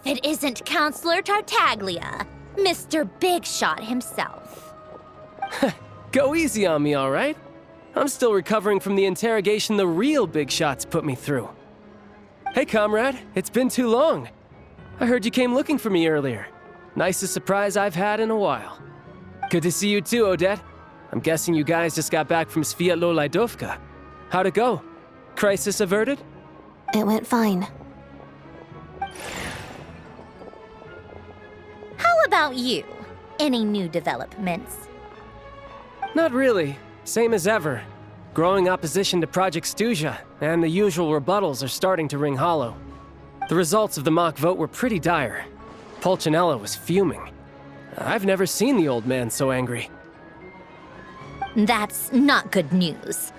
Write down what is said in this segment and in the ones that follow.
if it isn't Counselor Tartaglia, Mr. Big Shot himself. Go easy on me, all right? I'm still recovering from the interrogation the real Big Shots put me through. Hey, comrade, it's been too long. I heard you came looking for me earlier. Nicest surprise I've had in a while. Good to see you too, Odette. I'm guessing you guys just got back from Sviatlo-Lajdovka. How'd it go? Crisis averted? It went fine. How about you? Any new developments? Not really. Same as ever. Growing opposition to Project Stuja, and the usual rebuttals are starting to ring hollow. The results of the mock vote were pretty dire. Pulcinella was fuming. I've never seen the old man so angry. That's not good news.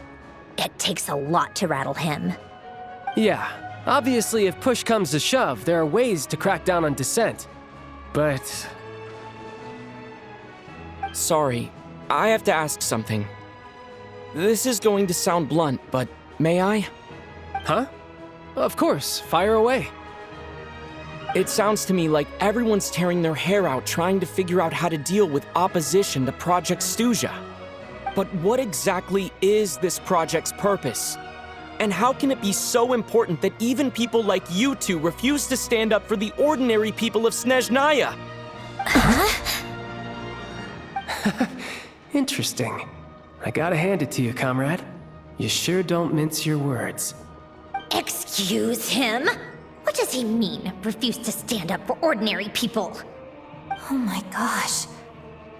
It takes a lot to rattle him. Yeah, obviously if push comes to shove, there are ways to crack down on dissent. But... Sorry, I have to ask something. This is going to sound blunt, but may I? Huh? Of course, fire away. It sounds to me like everyone's tearing their hair out trying to figure out how to deal with opposition to Project Stuja. But what exactly is this project's purpose? And how can it be so important that even people like you two refuse to stand up for the ordinary people of Snezhnaya? Interesting. I gotta hand it to you, comrade. You sure don't mince your words. Excuse him? What does he mean, refuse to stand up for ordinary people? Oh my gosh.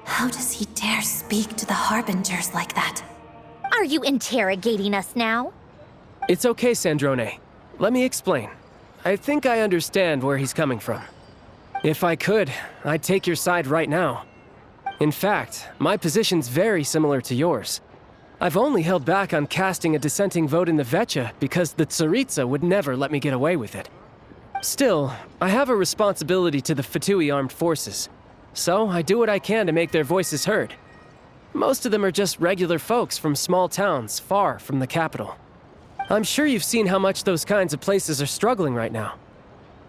How does he dare speak to the Harbingers like that? Are you interrogating us now? It's okay, Sandrone. Let me explain. I think I understand where he's coming from. If I could, I'd take your side right now. In fact, my position's very similar to yours. I've only held back on casting a dissenting vote in the Vecha because the Tsaritsa would never let me get away with it. Still, I have a responsibility to the Fatui armed forces, so I do what I can to make their voices heard. Most of them are just regular folks from small towns far from the capital. I'm sure you've seen how much those kinds of places are struggling right now.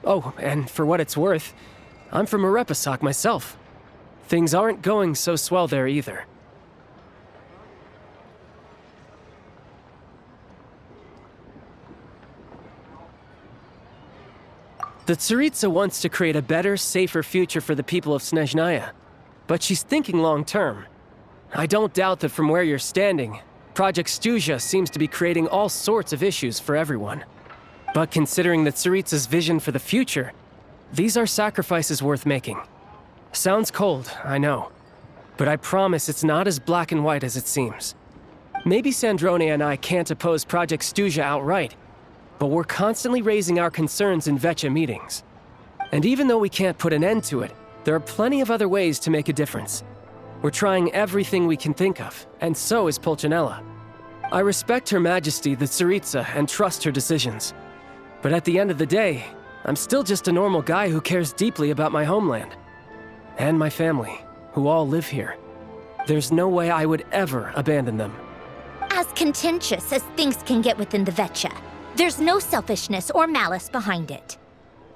Oh, and for what it's worth, I'm from Arepasak myself. Things aren't going so swell there either. The Tsaritsa wants to create a better, safer future for the people of Snezhnaya, but she's thinking long-term. I don't doubt that from where you're standing, Project Stuja seems to be creating all sorts of issues for everyone. But considering the Tsaritsa's vision for the future, these are sacrifices worth making. Sounds cold, I know, but I promise it's not as black and white as it seems. Maybe Sandrone and I can't oppose Project Stuja outright, but we're constantly raising our concerns in Vecha meetings. And even though we can't put an end to it, there are plenty of other ways to make a difference. We're trying everything we can think of, and so is Pulcinella. I respect Her Majesty the Tsaritsa and trust her decisions. But at the end of the day, I'm still just a normal guy who cares deeply about my homeland. And my family, who all live here. There's no way I would ever abandon them. As contentious as things can get within the Vecha, there's no selfishness or malice behind it.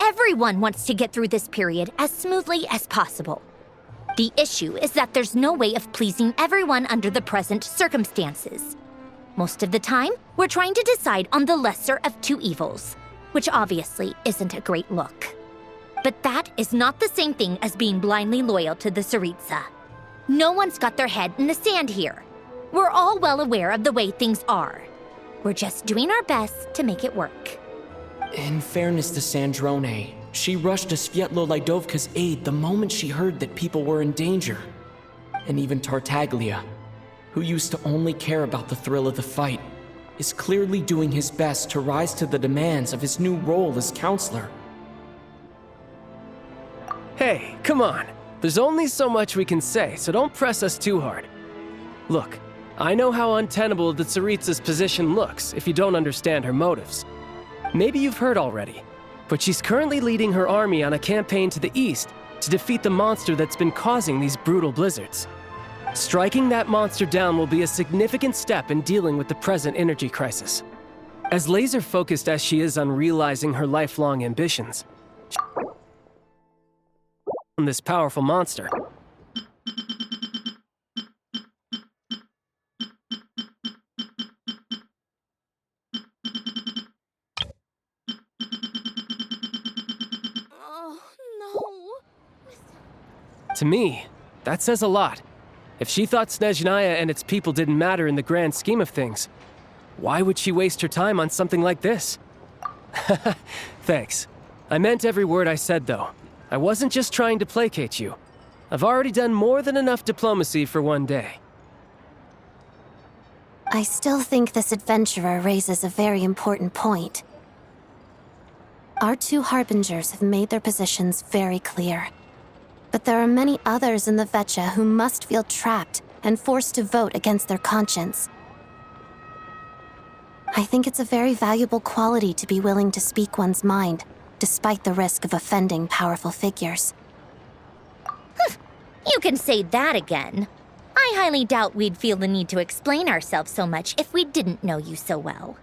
Everyone wants to get through this period as smoothly as possible. The issue is that there's no way of pleasing everyone under the present circumstances. Most of the time, we're trying to decide on the lesser of two evils, which obviously isn't a great look. But that is not the same thing as being blindly loyal to the Tsaritsa. No one's got their head in the sand here. We're all well aware of the way things are. We're just doing our best to make it work. In fairness to Sandrone, she rushed to Sviatlo-Lajdovka's aid the moment she heard that people were in danger. And even Tartaglia, who used to only care about the thrill of the fight, is clearly doing his best to rise to the demands of his new role as counselor. Hey, come on. There's only so much we can say, so don't press us too hard. Look, I know how untenable the Tsaritsa's position looks if you don't understand her motives. Maybe you've heard already, but she's currently leading her army on a campaign to the east to defeat the monster that's been causing these brutal blizzards. Striking that monster down will be a significant step in dealing with the present energy crisis. As laser-focused as she is on realizing her lifelong ambitions, this powerful monster. Oh, no. To me, that says a lot. If she thought Snezhnaya and its people didn't matter in the grand scheme of things, why would she waste her time on something like this? Thanks. I meant every word I said, though. I wasn't just trying to placate you. I've already done more than enough diplomacy for one day. I still think this adventurer raises a very important point. Our two harbingers have made their positions very clear. But there are many others in the Vetcha who must feel trapped and forced to vote against their conscience. I think it's a very valuable quality to be willing to speak one's mind, despite the risk of offending powerful figures. You can say that again. I highly doubt we'd feel the need to explain ourselves so much if we didn't know you so well.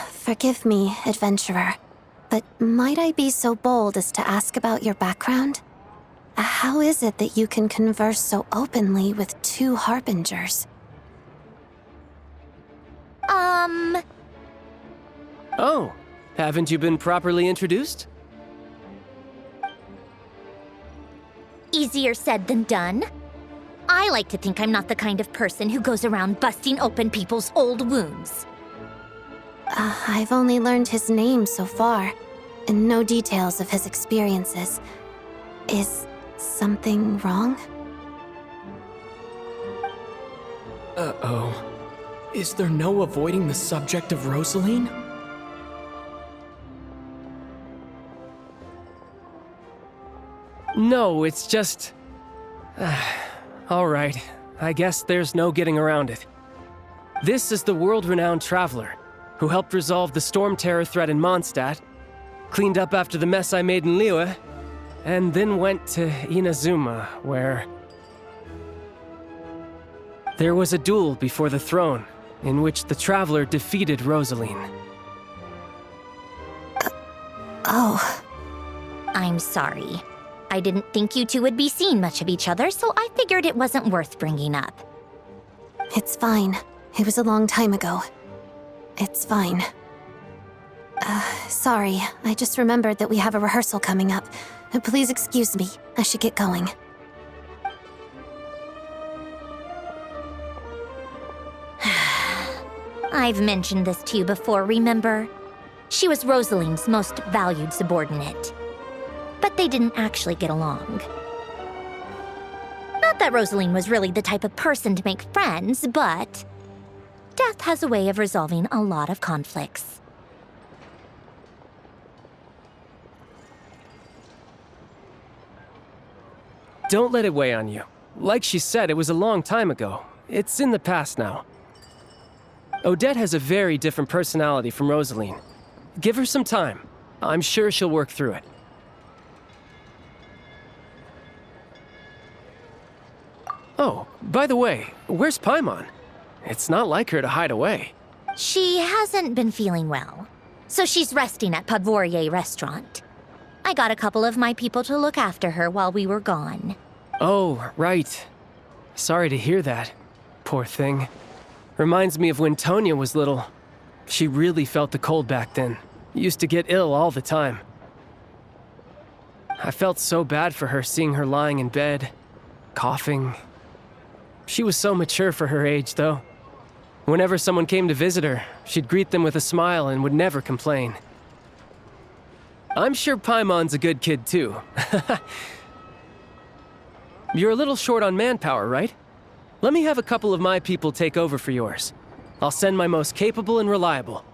Forgive me, adventurer, but might I be so bold as to ask about your background? How is it that you can converse so openly with two harbingers? Oh, haven't you been properly introduced? Easier said than done. I like to think I'm not the kind of person who goes around busting open people's old wounds. I've only learned his name so far, and no details of his experiences. Is something wrong? Uh-oh. Is there no avoiding the subject of Rosaline? No, it's just... All right, I guess there's no getting around it. This is the world-renowned traveler who helped resolve the storm terror threat in Mondstadt, cleaned up after the mess I made in Liyue, and then went to Inazuma, where... there was a duel before the throne, in which the traveler defeated Rosaline. Oh. I'm sorry. I didn't think you two would be seeing much of each other, so I figured it wasn't worth bringing up. It's fine. It was a long time ago. It's fine. Sorry. I just remembered that we have a rehearsal coming up. Please excuse me. I should get going. I've mentioned this to you before, remember? She was Rosaline's most valued subordinate. But they didn't actually get along. Not that Rosaline was really the type of person to make friends, but death has a way of resolving a lot of conflicts. Don't let it weigh on you. Like she said, it was a long time ago. It's in the past now. Odette has a very different personality from Rosaline. Give her some time. I'm sure she'll work through it. Oh, by the way, where's Paimon? It's not like her to hide away. She hasn't been feeling well, so she's resting at Podvorier restaurant. I got a couple of my people to look after her while we were gone. Oh, right. Sorry to hear that. Poor thing. Reminds me of when Tonya was little. She really felt the cold back then. Used to get ill all the time. I felt so bad for her seeing her lying in bed, coughing. She was so mature for her age, though. Whenever someone came to visit her, she'd greet them with a smile and would never complain. I'm sure Paimon's a good kid, too. You're a little short on manpower, right? Let me have a couple of my people take over for yours. I'll send my most capable and reliable.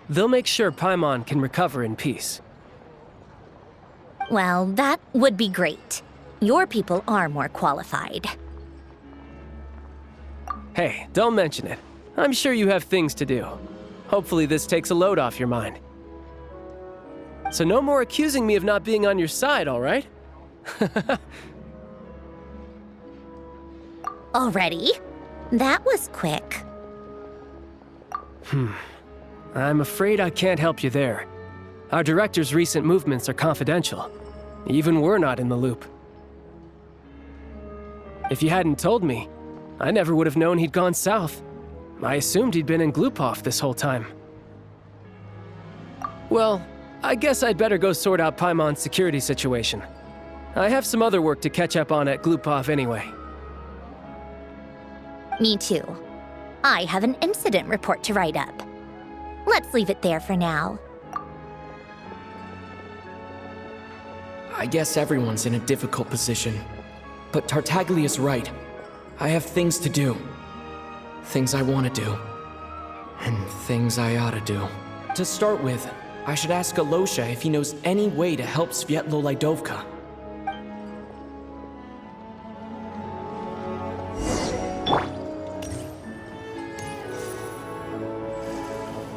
They'll make sure Paimon can recover in peace. Well, that would be great. Your people are more qualified. Hey, don't mention it. I'm sure you have things to do. Hopefully this takes a load off your mind. So no more accusing me of not being on your side, all right? Already? That was quick. I'm afraid I can't help you there. Our director's recent movements are confidential. Even we're not in the loop. If you hadn't told me, I never would have known he'd gone south. I assumed he'd been in Glupov this whole time. Well, I guess I'd better go sort out Paimon's security situation. I have some other work to catch up on at Glupov anyway. Me too. I have an incident report to write up. Let's leave it there for now. I guess everyone's in a difficult position. But Tartaglia's right. I have things to do. Things I want to do. And things I ought to do. To start with, I should ask Alosha if he knows any way to help Svietlo Lidovka.